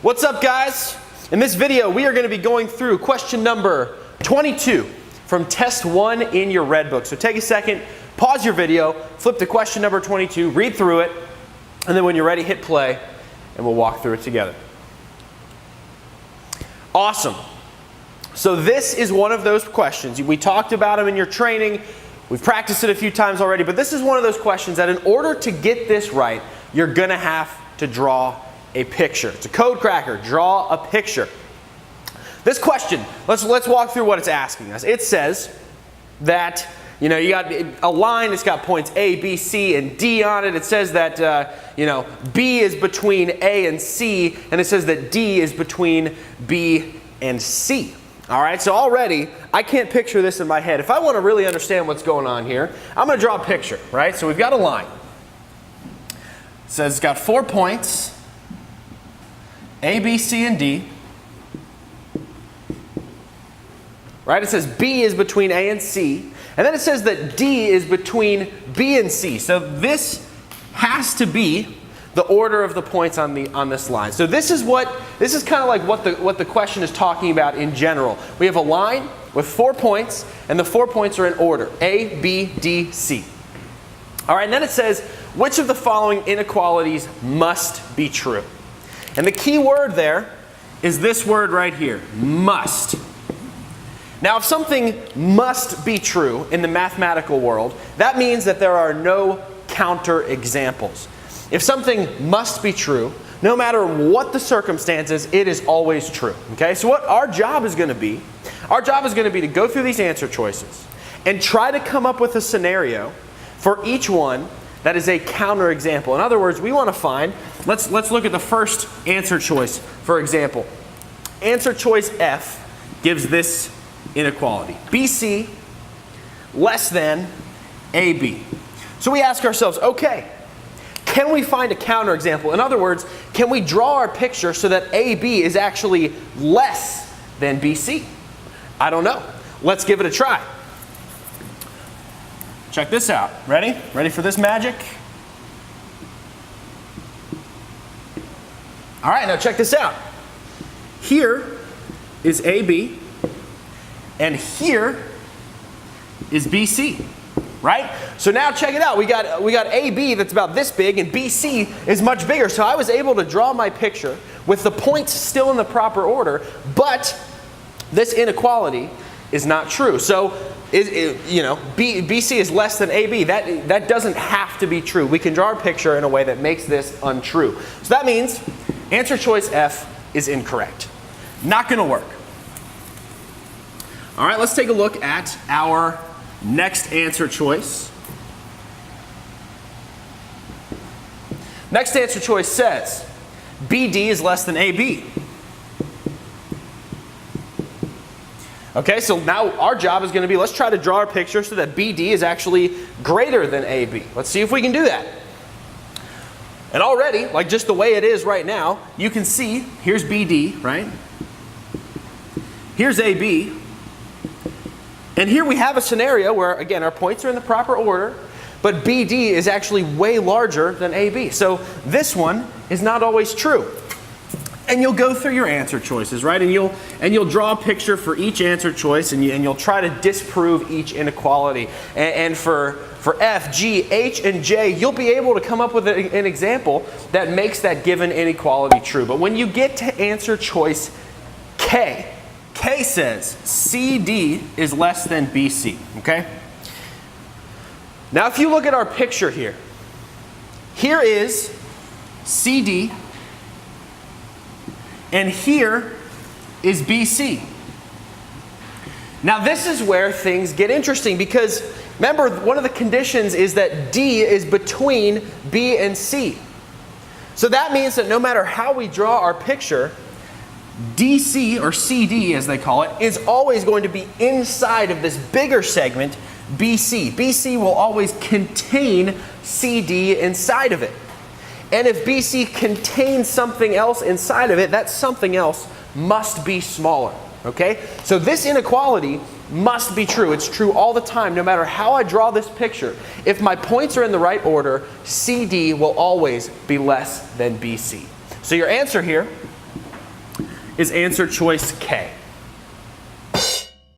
What's up, guys? In this video, we are going to be going through question number 22 from test 1 in your red book. So take a second, pause your video, flip to question number 22, read through it, and then when you're ready, hit play, and we'll walk through it together. Awesome. So this is one of those questions. We talked about them in your training. We've practiced it a few times already, but this is one of those questions that in order to get this right, you're going to have to draw a picture. It's a code cracker. Draw a picture. This question, let's walk through what it's asking us. It says that, you got a line that's got points A, B, C, and D on it. It says that, B is between A and C, and it says that D is between B and C. All right, so already I can't picture this in my head. If I want to really understand what's going on here, I'm going to draw a picture, right? So we've got a line. It says it's got 4 points, A, B, C, and D. Right? It says B is between A and C. And then it says that D is between B and C. So this has to be the order of the points on this line. So this is kind of like what the question is talking about in general. We have a line with 4 points, and the 4 points are in order: A, B, D, C. All right, and then it says, which of the following inequalities must be true? And the key word there is this word right here, must. Now, if something must be true in the mathematical world, that means that there are no counterexamples. If something must be true, no matter what the circumstances, it is always true. Okay? So what our job is going to be to go through these answer choices and try to come up with a scenario for each one that is a counterexample. In other words, we want to find, let's look at the first answer choice, for example. Answer choice F gives this inequality: BC less than AB. So we ask ourselves, okay, can we find a counterexample? In other words, can we draw our picture so that AB is actually less than BC? I don't know. Let's give it a try. Check this out. Ready? Ready for this magic? All right, now check this out. Here is AB, and here is BC, right? So now check it out. We got AB that's about this big, and BC is much bigger. So I was able to draw my picture with the points still in the proper order, but this inequality is not true. So BC is less than AB. That doesn't have to be true. We can draw a picture in a way that makes this untrue. So that means answer choice F is incorrect. Not going to work. All right, let's take a look at our next answer choice. Next answer choice says BD is less than AB. Okay, so now our job is going to be, let's try to draw a picture so that BD is actually greater than AB. Let's see if we can do that. And already, like just the way it is right now, you can see, here's BD, right? Here's AB. And here we have a scenario where, again, our points are in the proper order, but BD is actually way larger than AB. So this one is not always true. And you'll go through your answer choices, right? And you'll draw a picture for each answer choice, and you'll try to disprove each inequality. And for F, G, H, and J, you'll be able to come up with an example that makes that given inequality true. But when you get to answer choice K, K says CD is less than BC, okay? Now if you look at our picture here, here is CD, and here is BC. Now this is where things get interesting, because remember, one of the conditions is that D is between B and C. So that means that no matter how we draw our picture, DC, or CD as they call it, is always going to be inside of this bigger segment, BC. BC will always contain CD inside of it. And if BC contains something else inside of it, that something else must be smaller. Okay? So this inequality must be true. It's true all the time, no matter how I draw this picture. If my points are in the right order, CD will always be less than BC. So your answer here is answer choice K.